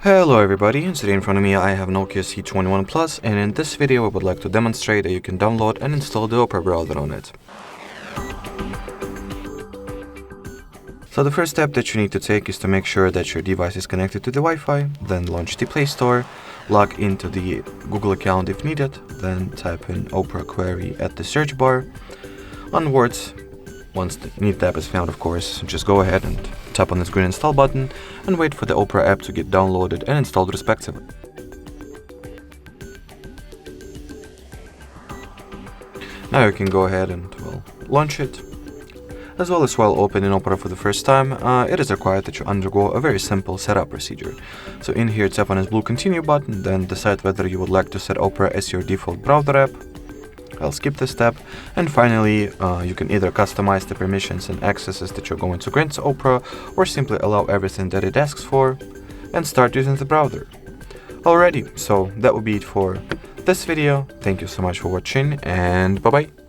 Hello everybody, today in front of me I have Nokia C21 Plus, and in this video I would like to demonstrate that you can download and install the Opera browser on it. So the first step that you need to take is to make sure that your device is connected to the Wi-Fi, then launch the Play Store, log into the Google account if needed, then type in Opera query at the search bar. Onwards, once the need tab is found, of course, just go ahead and tap on this green install button and wait for the Opera app to get downloaded and installed respectively. Now you can go ahead and, launch it. As well as while opening Opera for the first time, it is required that you undergo a very simple setup procedure. So in here, tap on this blue continue button, then decide whether you would like to set Opera as your default browser app. I'll skip this step, and finally you can either customize the permissions and accesses that you're going to grant to Opera, or simply allow everything that it asks for and start using the browser. Alrighty, so that will be it for this video. Thank you so much for watching, and bye bye.